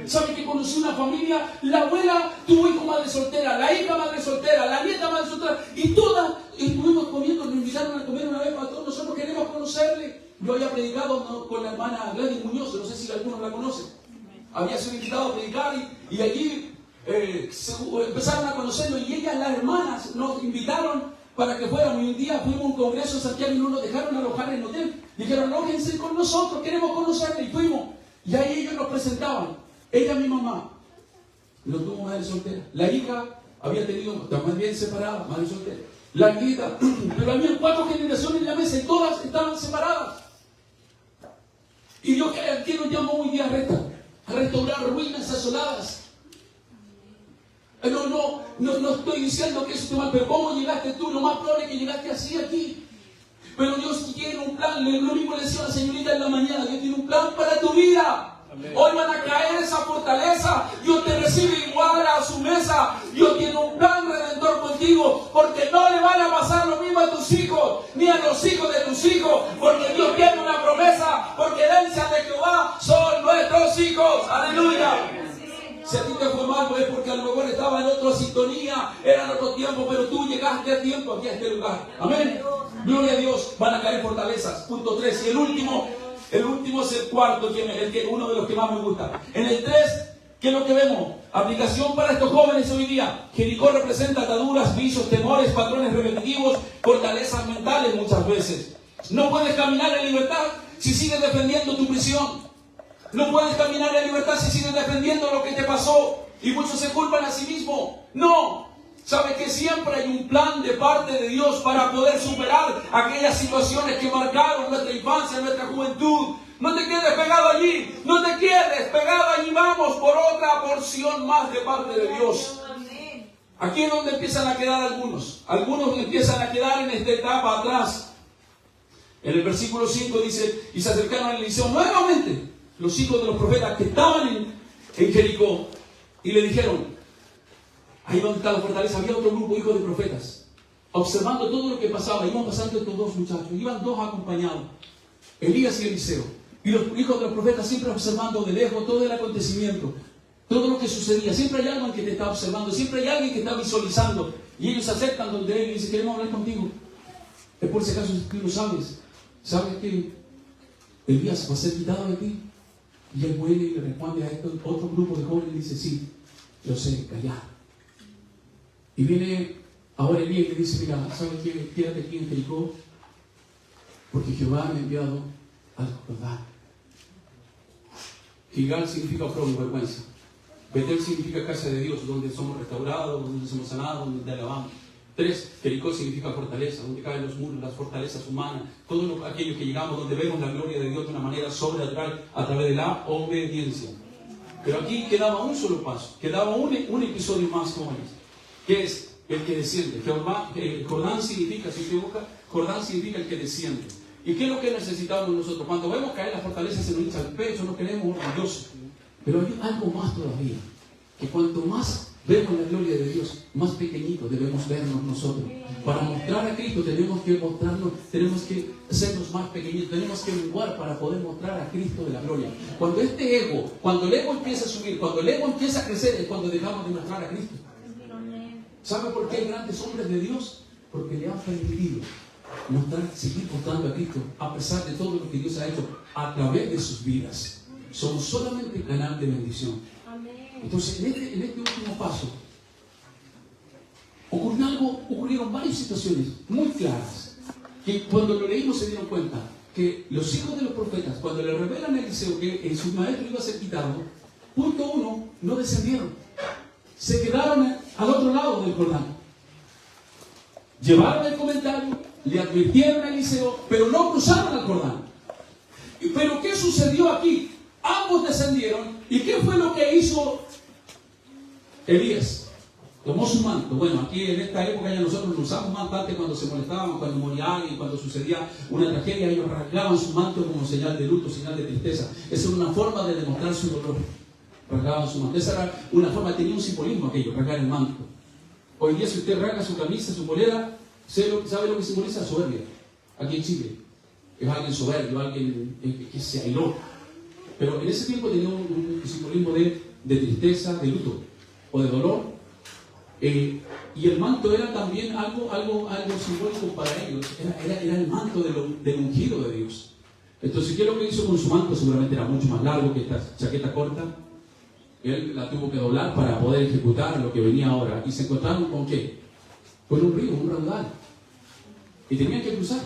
¿Sabe que conocí una familia? La abuela tuvo hijo madre soltera, la hija madre soltera, la nieta madre soltera, y todas estuvimos comiendo, nos invitaron a comer una vez para todos, nosotros queremos conocerle. Yo había predicado con la hermana Gladys Muñoz, no sé si algunos la conocen. Había sido invitado a predicar y allí empezaron a conocerlo y ellas, las hermanas, nos invitaron para que fuéramos. Y un día fuimos a un congreso en Santiago y no nos dejaron alojar en el hotel. Dijeron, alójense con nosotros, queremos conocerle. Y fuimos. Y ahí ellos nos presentaban. Ella, mi mamá, lo tuvo madre soltera. La hija había tenido, también bien separada, madre soltera. La nieta, pero había 4 generaciones en la mesa y todas estaban separadas. Y Dios que nos llamó hoy día a restaurar ruinas asoladas. No estoy diciendo que eso esté mal, pero ¿cómo llegaste tú? Lo más probable es que llegaste así aquí. Pero Dios tiene un plan. Lo mismo le decía a la señorita en la mañana. Dios tiene un plan para tu vida. Amén. Hoy van a caer esa fortaleza. Dios te recibe igual a su mesa. Dios tiene un plan redentor contigo. Porque no le van a pasar lo mismo a tus hijos, ni a los hijos de tus hijos. Porque Dios tiene una promesa. Porque herencia de Jehová son nuestros hijos. Aleluya. Si a ti te fue mal, pues es porque a lo mejor estaba en otra sintonía, era en otro tiempo, pero tú llegaste a tiempo aquí a este lugar. Amén. Gloria a Dios. Van a caer fortalezas. Punto 3. Y el último es el cuarto, uno de los que más me gusta. En el 3, ¿qué es lo que vemos? Aplicación para estos jóvenes hoy día. Jericó representa ataduras, vicios, temores, patrones repetitivos, fortalezas mentales muchas veces. No puedes caminar en libertad si sigues defendiendo tu prisión. No puedes caminar en libertad si sigues defendiendo lo que te pasó. Y muchos se culpan a sí mismos. No. Sabe que siempre hay un plan de parte de Dios para poder superar aquellas situaciones que marcaron nuestra infancia, nuestra juventud. No te quedes pegado allí. No te quedes pegado allí. Vamos por otra porción más de parte de Dios. Aquí es donde empiezan a quedar algunos. Algunos empiezan a quedar en esta etapa atrás. En el versículo 5 dice, y se acercaron a Eliseo nuevamente los hijos de los profetas que estaban en Jericó, y le dijeron, ahí donde está la fortaleza, había otro grupo de hijos de profetas, observando todo lo que pasaba. Iban pasando estos dos muchachos, iban dos acompañados, Elías y Eliseo, y los hijos de los profetas siempre observando de lejos todo el acontecimiento, todo lo que sucedía. Siempre hay alguien que te está observando, siempre hay alguien que está visualizando, y ellos se acercan donde él y dicen, queremos hablar contigo. Es por si acaso tú lo sabes. ¿Sabes que Elías va a ser quitado de ti? Y él vuelve y le responde a este otro grupo de jóvenes y dice, sí, yo sé, callar. Y viene ahora Elías y le dice, mira, ¿sabes qué? Quédate aquí en Jericó, porque Jehová me ha enviado al Jordán. Gilgal significa opróbrio, vergüenza. Betel significa casa de Dios, donde somos restaurados, donde somos sanados, donde te alabamos. 3, Jericó significa fortaleza, donde caen los muros, las fortalezas humanas, todo aquello que llegamos, donde vemos la gloria de Dios de una manera sobrenatural a través de la obediencia. Pero aquí quedaba un solo paso, quedaba un episodio más, jóvenes, que es el que desciende. Jordán significa, si te busca, Jordán significa el que desciende. ¿Y qué es lo que necesitamos nosotros? Cuando vemos caer las fortalezas se nos hincha el pecho, no queremos orgullosos. Pero hay algo más todavía, que cuanto más vemos la gloria de Dios, más pequeñito debemos vernos nosotros. Para mostrar a Cristo tenemos que mostrarnos, tenemos que hacernos más pequeñitos, tenemos que menguar para poder mostrar a Cristo de la gloria. Cuando el ego empieza a subir, cuando el ego empieza a crecer, es cuando dejamos de mostrar a Cristo. ¿Sabe por qué hay grandes hombres de Dios? Porque le han permitido seguir mostrando a Cristo a pesar de todo lo que Dios ha hecho a través de sus vidas. Somos solamente canal de bendición. Entonces, en este último paso, ocurrieron varias situaciones muy claras, que cuando lo leímos se dieron cuenta que los hijos de los profetas, cuando le revelan a Eliseo que su maestro iba a ser quitado, punto 1, no descendieron. Se quedaron al otro lado del Jordán. Llevaron el comentario, le advirtieron a Eliseo, pero no cruzaron al Jordán. Pero ¿qué sucedió aquí? Ambos descendieron. ¿Y qué fue lo que hizo Elías? Tomó su manto. Bueno, aquí en esta época ya nosotros no usamos manto. Antes, cuando se molestaban, cuando moría alguien, cuando sucedía una tragedia, ellos rasgaban su manto como señal de luto, señal de tristeza. Esa era una forma de demostrar su dolor. Rasgaban su manto. Esa era una forma, tenía un simbolismo aquello, rasgar el manto. Hoy día, si usted rasga su camisa, su polera, ¿sabe lo que simboliza? Soberbia. Aquí en Chile. Es alguien soberbio, alguien que se airó. Pero en ese tiempo tenía un simbolismo de tristeza, de luto o de dolor. Y el manto era también algo simbólico para ellos. Era el manto del ungido de Dios. Entonces, ¿qué es lo que hizo con su manto? Seguramente era mucho más largo que esta chaqueta corta. Él la tuvo que doblar para poder ejecutar lo que venía ahora. ¿Y se encontraron con qué? Con un río, un raudal. Y tenían que cruzar.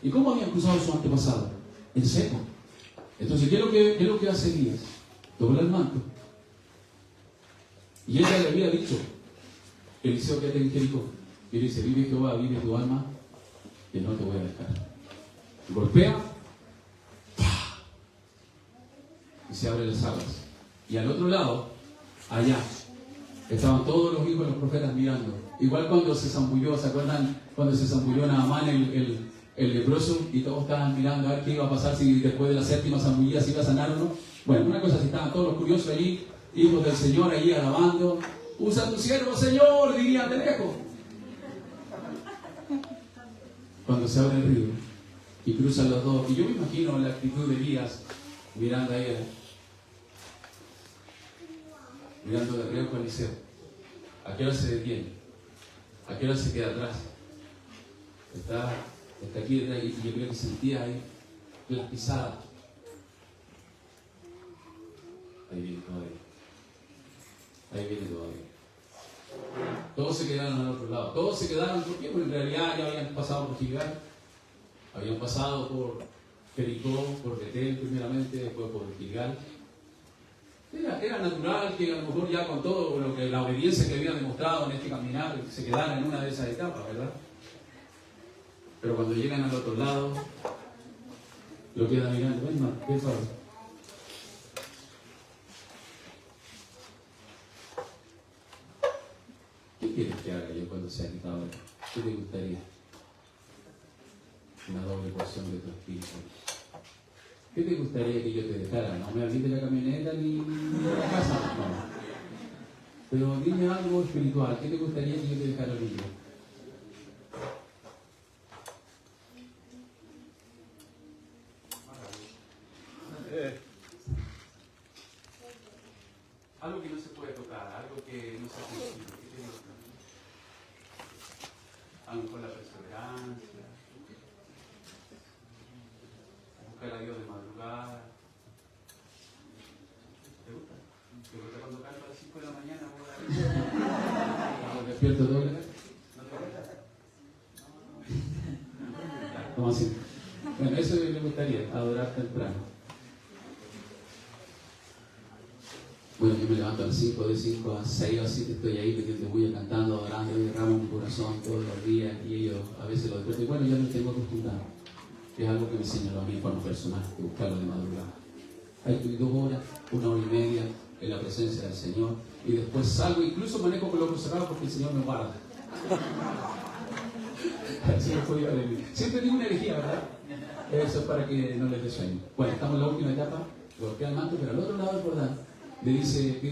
¿Y cómo habían cruzado su antepasado? En seco. Entonces, ¿qué es lo que hace Elías? Dobla el manto. Y ella le había dicho, Eliseo, quédate en Jericó. Y él dice, vive Jehová, vive tu alma, que no te voy a dejar. Y golpea, ¡pah! Y se abren las aguas. Y al otro lado, allá, estaban todos los hijos de los profetas mirando. Igual cuando se zambulló, ¿se acuerdan? Cuando se zambulló Naamán el leproso y todos estaban mirando a ver qué iba a pasar, si después de la séptima zambullida se iba a sanar o no. Bueno, una cosa, si estaban todos los curiosos allí, hijos del Señor allí alabando. Usa tu siervo, Señor, dirían de lejos. Cuando se abre el río y cruzan los dos, y yo me imagino la actitud de Elías mirando ahí, mirando de reojo a Eliseo. ¿A qué hora se detiene? ¿A qué hora se queda atrás? Está aquí detrás, y yo creo que sentía ahí las pisadas. Ahí viene todavía. Ahí viene todavía. Todos se quedaron al otro lado. Todos se quedaron porque en realidad ya habían pasado por Gilgal, habían pasado Jericó por Betel primeramente, después por Gilgal. Era natural que a lo mejor ya con todo lo que la obediencia que había demostrado en este caminar se quedara en una de esas etapas, ¿verdad? Pero cuando llegan al otro lado, lo quedan mirando. Ven, ma, ¿qué pasa? ¿Qué quieres que haga yo cuando sea quitado? ¿Qué te gustaría? Una doble porción de tu espíritu. ¿Qué te gustaría que yo te dejara? No me hables de la camioneta ni de la casa. No. Pero dime algo espiritual. ¿Qué te gustaría que yo te dejara hoy día? Algo que no se puede tocar, algo que no se puede decir. ¿Qué te gusta? A lo mejor la perseverancia, buscar a Dios de madrugada. ¿Te gusta? ¿Te gusta cuando canto a las 5 de la mañana? ¿Me despierto doble vez? ¿No te gusta? ¿Cómo así? Bueno, eso le gustaría, adorar temprano. Bueno, yo me levanto a las 5, de 5 a 6 o 7 estoy ahí metiendo bulla, cantando, adorando, y derramo mi corazón todos los días y ellos a veces lo despierto. Y bueno, ya me tengo acostumbrado. Es algo que me señaló a mí en forma personal, de buscarlo de madrugada. Hay 2 horas, 1 hora y media en la presencia del Señor y después salgo, incluso manejo con los ojos cerrados porque el Señor me guarda. Siempre digo una herejía, ¿verdad? Eso es para que no les dé sueño. Bueno, estamos en la última etapa, golpea el manto, pero al otro lado del Jordán le dice, ¿qué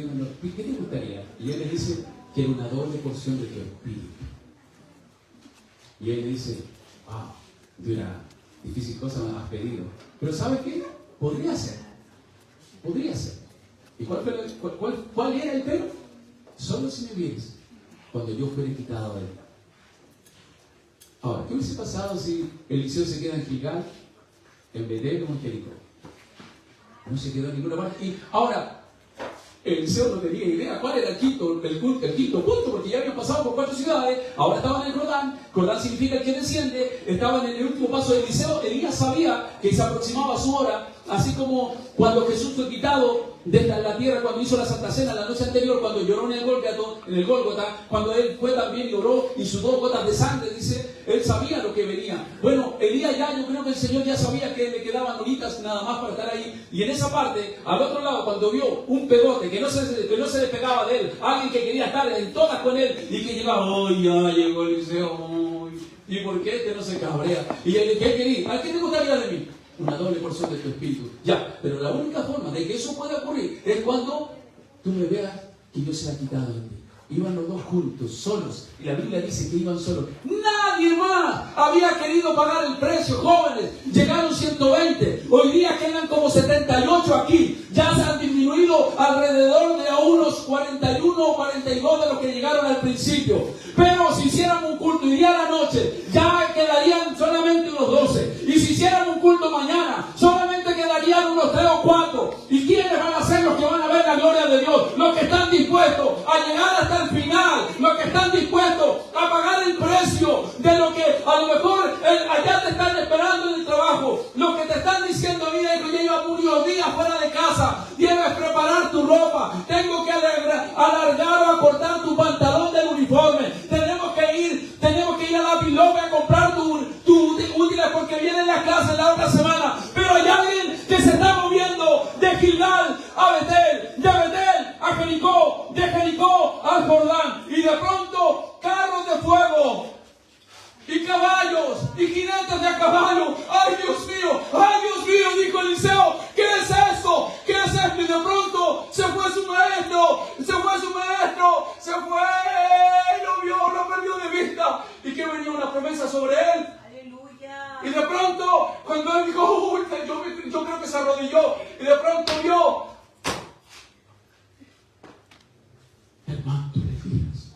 te gustaría? Y él le dice, quiero una doble porción de tu espíritu. Y él le dice, wow, dura, difícil cosa me has pedido. Pero ¿sabes qué? Podría ser. Podría ser. ¿Y cuál era el pero? Solo si me vieres, cuando yo fuera quitado de él. Ahora, ¿qué hubiese pasado si Eliseo se queda en Gilgal, en Betel o en Jericó? No se quedó en ninguna parte. Y ahora, Eliseo no tenía idea cuál era el quinto punto, porque ya habían pasado por 4 ciudades, ahora estaban en el Jordán. Jordán significa el que desciende, estaban en el último paso de Eliseo. Elías sabía que se aproximaba su hora, así como cuando Jesús fue quitado desde la tierra, cuando hizo la Santa Cena la noche anterior, cuando lloró en el Gólgota, cuando él fue también y oró y sudó gotas de sangre, dice, él sabía lo que venía. Bueno, Elías yo creo que el Señor ya sabía que le quedaban horitas nada más para estar ahí, y en esa parte, al otro lado, cuando vio un pegote que no se despegaba de él, alguien que quería estar en todas con él, y que llegaba, ¡ay, ya llegó Eliseo! ¿Y por qué este no se cabrea? ¿Y qué quería? ¿A qué te gustaría de mí? Una doble porción de tu espíritu. Ya, pero la única forma de que eso pueda ocurrir es cuando tú me veas que yo sea quitado de ti. Iban los dos juntos, solos. Y la Biblia dice que iban solos. Nadie más había querido pagar el precio, jóvenes. Llegaron 120. Hoy día quedan como 78 aquí. Ya se han disminuido alrededor de a unos 41 o 42 de los que llegaron al principio. Pero si hiciéramos un culto hoy día a la noche, ya quedarían solamente unos 12. Y si hiciéramos un culto mañana, solamente quedarían unos 3 o 4. ¿Y quiénes van a ser los que van a ver la gloria de Dios? Los que están dispuestos a llegar hasta el final, los que están dispuestos a pagar el precio de lo que a lo mejor allá te están esperando en el trabajo, los que te están diciendo, mira, hijo, ya llevas muchos días fuera de casa, debes preparar tu ropa, tengo que alargar o acortar tu pantalón del uniforme, tenemos que ir a la Biloba a comprar tus útiles porque vienen las clases la otra semana. Pero hay alguien que se está moviendo de Gilgal a Betel, de Betel a Jericó, de Jericó al Jordán, y de pronto carros de fuego y caballos y jinetes de a caballo. ¡Ay, Dios mío! Dijo Eliseo, ¿qué es esto? ¿Qué es esto? Y de pronto se fue su maestro, lo perdió de vista. ¿Y que venía una promesa sobre él? Aleluya. Y de pronto, cuando él dijo, uy, yo creo que se arrodilló, y de pronto vio el manto de Elías.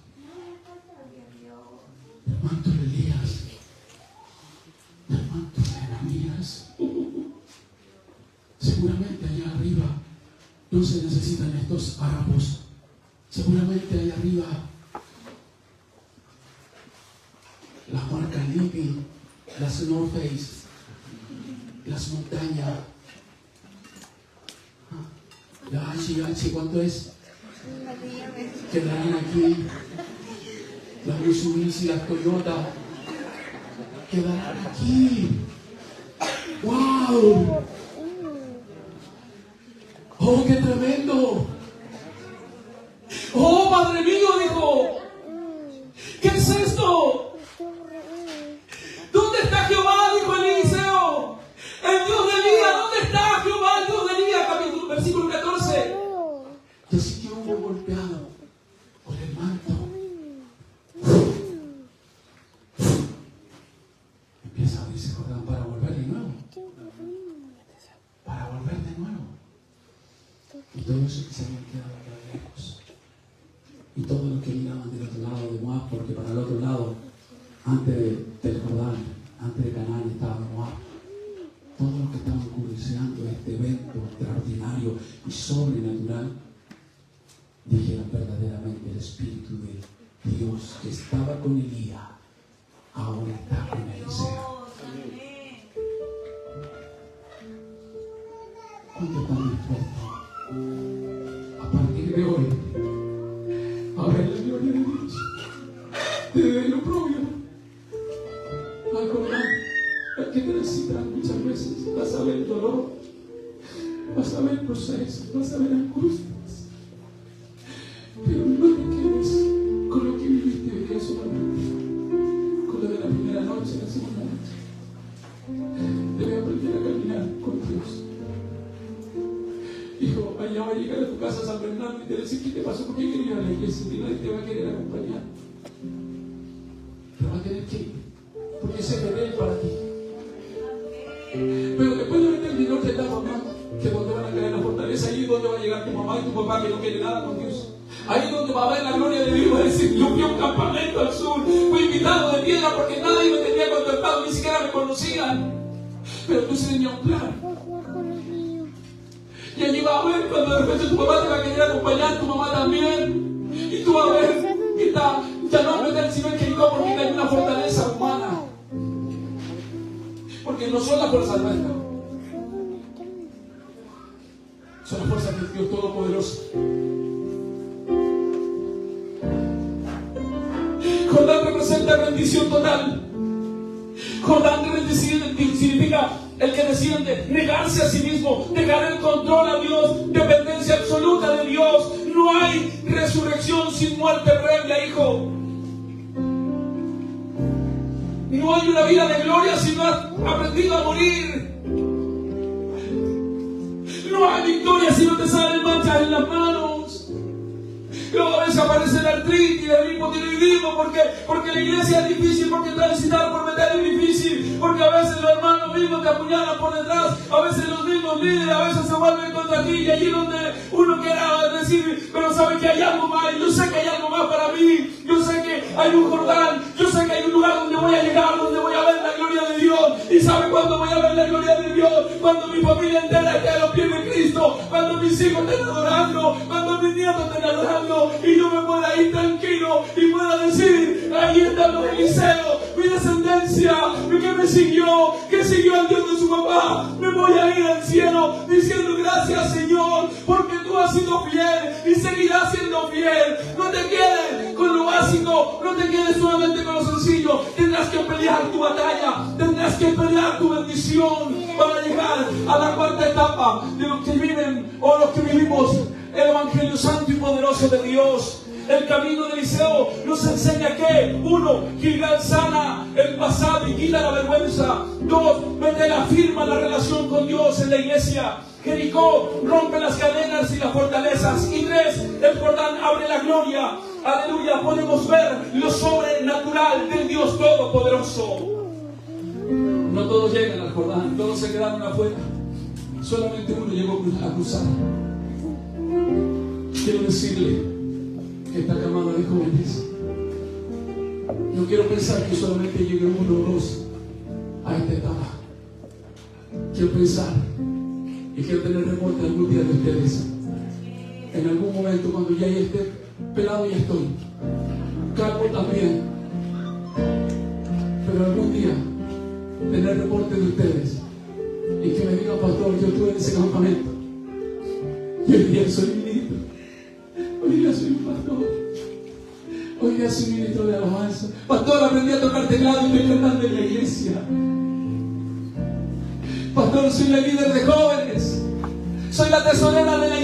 El manto de Elías. El manto de Ananías. Seguramente allá arriba no se necesitan estos harapos. Seguramente allá arriba las marcas Lippy, las North Face, las montañas. La H, ¿cuánto es? Quedarán aquí. Las Mitsubishi y las Toyota quedarán aquí. ¡Wow! ¡Oh, qué tremendo! ¡Oh, Padre mío! Dijo, ¿qué es esto? ¿Dónde está Jehová? Dijo Eliseo. El Dios de Elías. ¿Dónde está Jehová? El Dios de Elías. Capítulo, versículo 14. Y así que hubo golpeado por el manto. Empieza, dice Jordán, para volver de nuevo. Para volver de nuevo. Y todos los que se habían quedado acá lejos. Y todos los que miraban del otro lado de Moab, porque para el otro lado, antes del Jordán, antes de Canaán, estaba Moab. Todos los que estaban curioseando este evento extraordinario y sobrenatural, dijeron verdaderamente el Espíritu de Dios que estaba con Elías, ahora está con Eliseo. ¿Cuánto están dispuestos a partir de hoy a ver la gloria de Dios desde lo propio al Jordán? Hay que transitar muchas veces, vas a ver dolor, vas a ver procesos, vas a ver angustias, pero no te quedes con lo que viviste hoy día solamente, con lo de la primera noche, la segunda noche. Debes aprender a caminar con Dios. Hijo, allá va a llegar a tu casa San Bernardo y te va a decir, ¿qué te pasó? ¿Por qué querías ir a la iglesia? Y nadie te va a querer acompañar. Pero va a tener que ir, porque ese es Él para ti. Pero después de venir en otra etapa, mamá, que es donde van a caer en la fortaleza, ahí es donde va a llegar tu mamá y tu papá que no quiere nada con Dios. Ahí es donde va a ver la gloria de Dios y va a decir, yo fui a un campamento al sur, fui invitado de piedra porque nadie me tenía contemplado, ni siquiera me conocían. Pero tú sí tenías un plan. Y allí va a ver cuando de repente tu papá te va a querer acompañar, tu mamá también. Y tú vas a ver que ya no es meter sino en Jericó porque hay una fortaleza humana. Porque no son las fuerzas nuestras, son las fuerzas de Dios Todopoderoso. Jordán representa rendición total. Jordán significa el que decide negarse a sí mismo, dejar el control a Dios, dependencia absoluta de Dios. No hay resurrección sin muerte previa, hijo. No hay una vida de gloria si no has aprendido a morir. No hay victoria si no te salen manchas en las manos. Luego a veces aparece la artritis, el hipotiroidismo, porque la iglesia es difícil, porque transitar por meter es difícil, porque a veces los hermanos mismos te apuñalan por detrás, a veces los mismos líderes, a veces se vuelven contra ti, y allí donde uno quiera decir, pero sabe que hay algo más, yo sé que hay algo más para mí, yo sé que hay un Jordán, yo sé que hay un lugar donde voy a llegar, donde voy a ver la gloria de Dios. ¿Y sabe cuándo voy a ver la gloria de Dios? Cuando mi familia entera esté a los pies de Cristo, cuando mis hijos estén adorando, cuando mis nietos estén adorando, y yo me pueda ir tranquilo y pueda decir, ahí están los Eliseos, mi descendencia, que me siguió, que siguió al Dios de su papá. Me voy a ir al cielo diciendo gracias, Señor, porque tú has sido fiel y seguirás siendo fiel. No te quedes con lo básico, no te quedes solamente con lo sencillo. Tendrás que pelear tu batalla, tendrás que pelear tu bendición para llegar a la cuarta etapa de los que viven o los que vivimos el Evangelio Santo y Poderoso de Dios. El camino de Eliseo nos enseña que, 1, Gilgal sana el pasado y quita la vergüenza. 2, Betel afirma la relación con Dios en la iglesia. Jericó rompe las cadenas y las fortalezas. Y 3, el Jordán abre la gloria. Aleluya, podemos ver lo sobrenatural del Dios Todopoderoso. No todos llegan al Jordán, todos se quedaron afuera. Solamente uno llegó a cruzar. Quiero decirle que esta camada de jóvenes, no quiero pensar que solamente llegue uno o dos a esta etapa. Quiero pensar y quiero tener reporte algún día de ustedes. En algún momento, cuando ya esté pelado, ya estoy calvo también, pero algún día tener reporte de ustedes Y que me diga, pastor, yo estuve en ese campamento. Y hoy día soy ministro. Hoy día soy un pastor. Hoy día soy ministro de alabanza. Pastor, aprendí a tocar teclado y estoy cantando en la iglesia. Pastor, soy la líder de jóvenes. Soy la tesorera de la